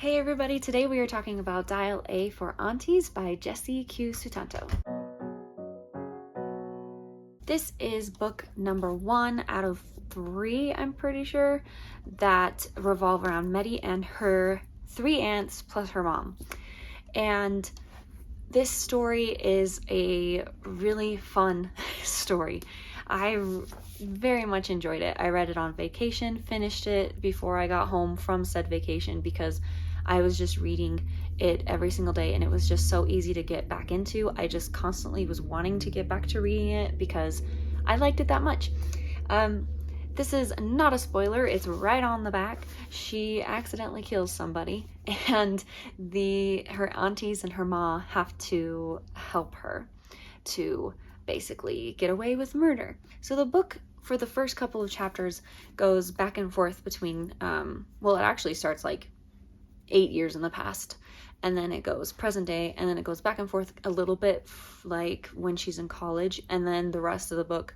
Hey everybody, today we are talking about Dial A for Aunties by Jessie Q. Sutanto. This is book number 1 out of 3, I'm pretty sure, that revolve around Meddy and her 3 aunts plus her mom. And this story is a really fun story. I very much enjoyed it. I read it on vacation, finished it before I got home from said vacation because I was just reading it every single day and it was just so easy to get back into. I just constantly was wanting to get back to reading it because I liked it that much. This is not a spoiler, it's right on the back. She accidentally kills somebody and her aunties and her ma have to help her to basically get away with murder. So the book for the first couple of chapters goes back and forth between, it actually starts like 8 years in the past, and then it goes present day, and then it goes back and forth a little bit like when she's in college, and then the rest of the book,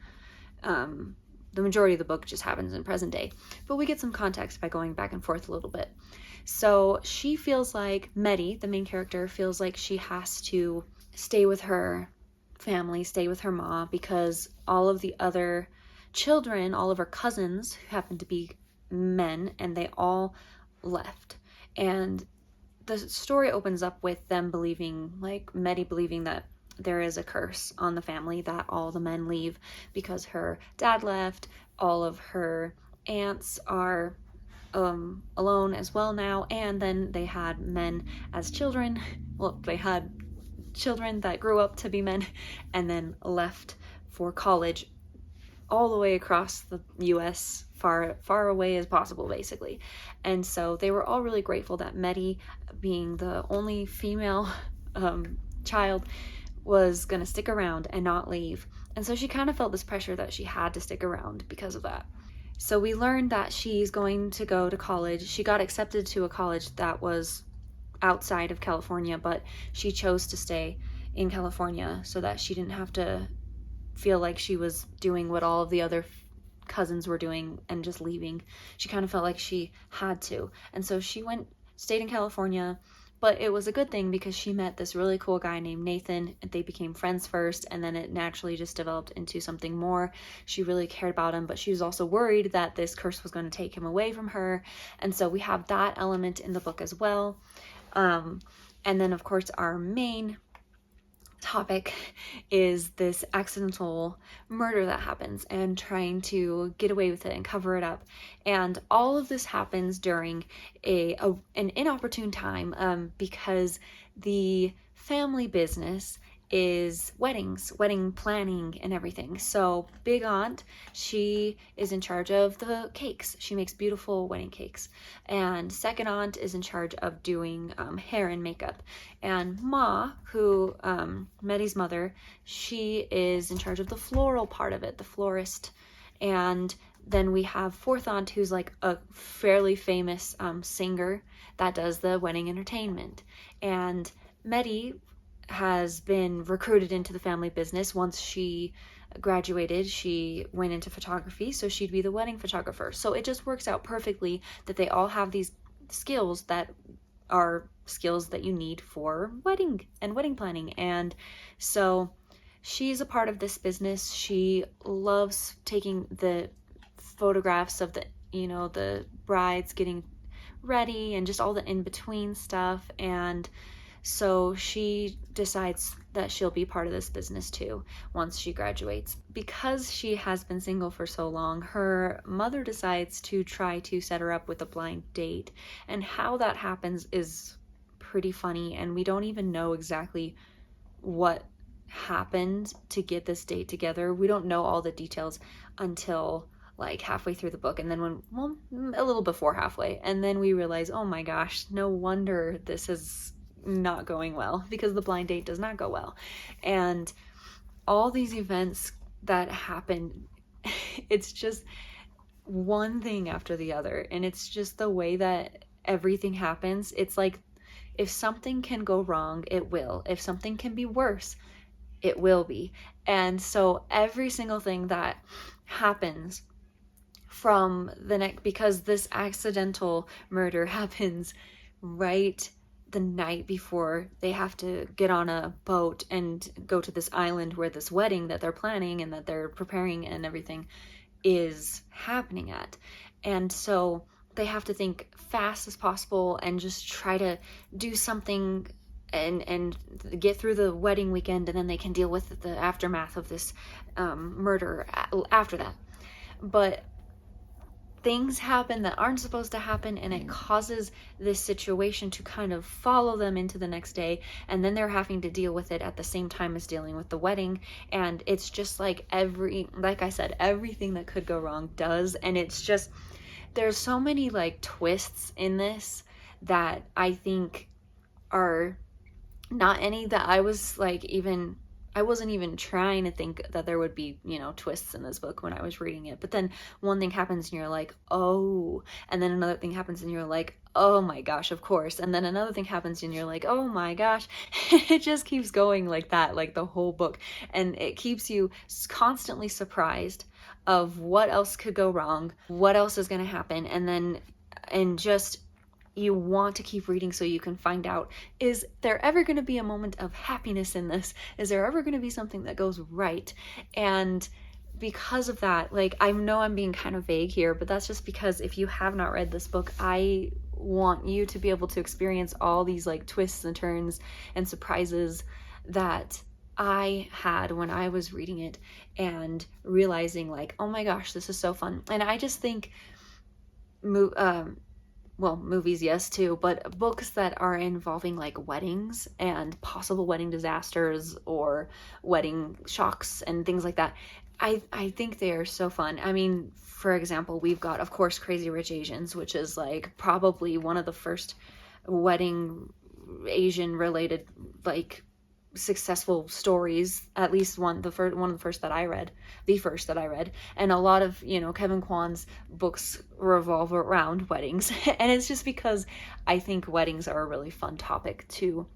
the majority of the book just happens in present day. But we get some context by going back and forth a little bit. So she feels like, Meddy, the main character, feels like she has to stay with her family, stay with her ma, because all of the other children, all of her cousins, who happen to be men, and they all left. And the story opens up with them believing, like Meddy believing that there is a curse on the family, that all the men leave because her dad left. All of her aunts are alone as well now, and then they had men as children. Well, they had children that grew up to be men and then left for college all the way across the US, far away as possible, basically. And so they were all really grateful that Meddy, being the only female child, was gonna stick around and not leave. And so she kind of felt this pressure that she had to stick around because of that. So we learned that she's going to go to college. She got accepted to a college that was outside of California, but she chose to stay in California so that she didn't have to feel like she was doing what all of the other cousins were doing and just leaving. She kind of felt like she had to. And so she stayed in California, but it was a good thing because she met this really cool guy named Nathan. They became friends first, and then it naturally just developed into something more. She really cared about him, but she was also worried that this curse was going to take him away from her. And so we have that element in the book as well. And then, of course, our main topic is this accidental murder that happens and trying to get away with it and cover it up. And all of this happens during an inopportune time because the family business is weddings, wedding planning and everything. So big aunt, she is in charge of the cakes. She makes beautiful wedding cakes. And second aunt is in charge of doing hair and makeup. And Ma, who, Meddy's mother, she is in charge of the floral part of it, the florist. And then we have fourth aunt, who's like a fairly famous singer that does the wedding entertainment. And Meddy has been recruited into the family business. Once she graduated, she went into photography, so she'd be the wedding photographer. So it just works out perfectly that they all have these skills that are skills that you need for wedding and wedding planning. And so she's a part of this business. She loves taking the photographs of the brides getting ready and just all the in-between stuff. And so she decides that she'll be part of this business too once she graduates. Because she has been single for so long, her mother decides to try to set her up with a blind date. And how that happens is pretty funny, and we don't even know exactly what happened to get this date together. We don't know all the details until like halfway through the book, and then a little before halfway, and then we realize, oh my gosh, no wonder this is not going well, because the blind date does not go well. And all these events that happen, it's just one thing after the other, and it's just the way that everything happens. It's like, if something can go wrong, it will. If something can be worse, it will be. And so every single thing that happens from because this accidental murder happens right the night before they have to get on a boat and go to this island where this wedding that they're planning and that they're preparing and everything is happening at. And so they have to think fast as possible and just try to do something and get through the wedding weekend, and then they can deal with the aftermath of this murder after that. But things happen that aren't supposed to happen, and it causes this situation to kind of follow them into the next day, and then they're having to deal with it at the same time as dealing with the wedding. And it's just like like I said, everything that could go wrong does. And it's just, there's so many like twists in this that I think are not any that I wasn't even trying to think that there would be, twists in this book when I was reading it. But then one thing happens and you're like, oh, and then another thing happens and you're like, oh my gosh, of course. And then another thing happens and you're like, oh my gosh. It just keeps going like that, like the whole book. And it keeps you constantly surprised of what else could go wrong, what else is going to happen. And just, you want to keep reading so you can find out, is there ever going to be a moment of happiness in this? Is there ever going to be something that goes right? And because of that, like, I know I'm being kind of vague here, but that's just because if you have not read this book, I want you to be able to experience all these like twists and turns and surprises that I had when I was reading it, and realizing like, oh my gosh, this is so fun. And I just think movies, yes, too, but books that are involving like weddings and possible wedding disasters or wedding shocks and things like that, I think they are so fun. I mean, for example, we've got, of course, Crazy Rich Asians, which is like probably one of the first wedding Asian related like successful stories, at least one of the first that I read. And a lot of Kevin Kwan's books revolve around weddings. And it's just because I think weddings are a really fun topic to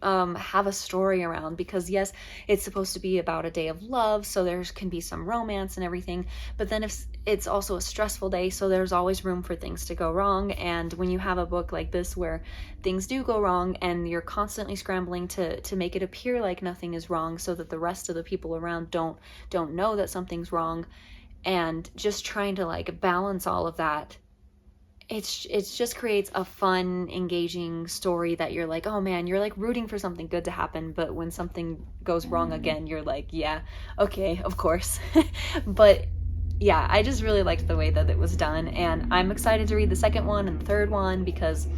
have a story around, because yes, it's supposed to be about a day of love, so there can be some romance and everything, but then if it's also a stressful day, so there's always room for things to go wrong. And when you have a book like this where things do go wrong and you're constantly scrambling to make it appear like nothing is wrong so that the rest of the people around don't know that something's wrong, and just trying to like balance all of that, it's just creates a fun, engaging story that you're like, oh man, you're like rooting for something good to happen, but when something goes wrong again, you're like, yeah, okay, of course. But yeah, I just really liked the way that it was done, and I'm excited to read the second one and the third one, because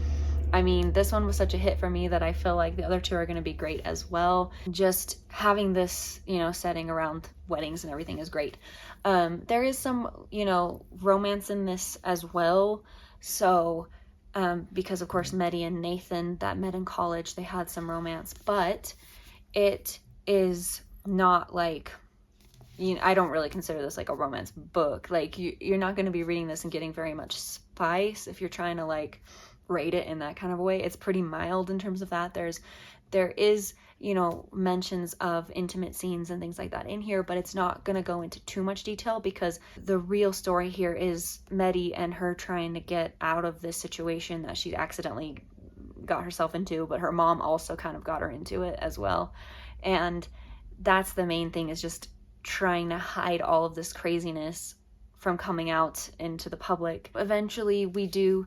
I mean, this one was such a hit for me that I feel like the other two are going to be great as well. Just having this, setting around weddings and everything is great. There is some, romance in this as well. So, because of course, Meddy and Nathan that met in college, they had some romance, but it is not like, I don't really consider this like a romance book. Like you're not going to be reading this and getting very much spice if you're trying to like rate it in that kind of a way. It's pretty mild in terms of that. There is mentions of intimate scenes and things like that in here, but it's not going to go into too much detail, because the real story here is Meddy and her trying to get out of this situation that she accidentally got herself into, but her mom also kind of got her into it as well. And that's the main thing, is just trying to hide all of this craziness from coming out into the public. Eventually we do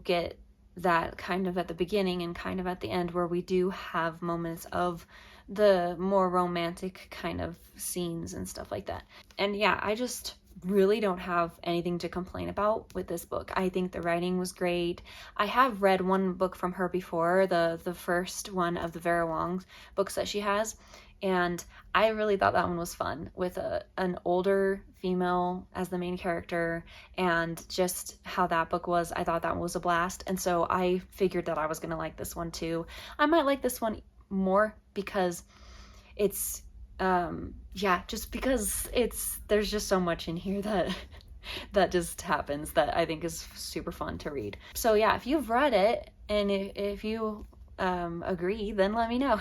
get that kind of at the beginning and kind of at the end, where we do have moments of the more romantic kind of scenes and stuff like that. And yeah, I just really don't have anything to complain about with this book. I think the writing was great. I have read one book from her before, the first one of the Vera Wong books that she has, and I really thought that one was fun, with an older female as the main character, and just how that book was, I thought that one was a blast. And so I figured that I was going to like this one too. I might like this one more because it's, just because there's just so much in here that just happens that I think is super fun to read. So yeah, if you've read it, and if you agree, then let me know.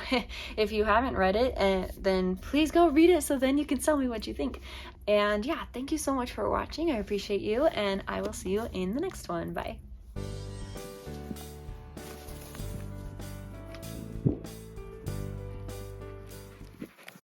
If you haven't read it, then please go read it, so then you can tell me what you think. And yeah, thank you so much for watching. I appreciate you, and I will see you in the next one. Bye.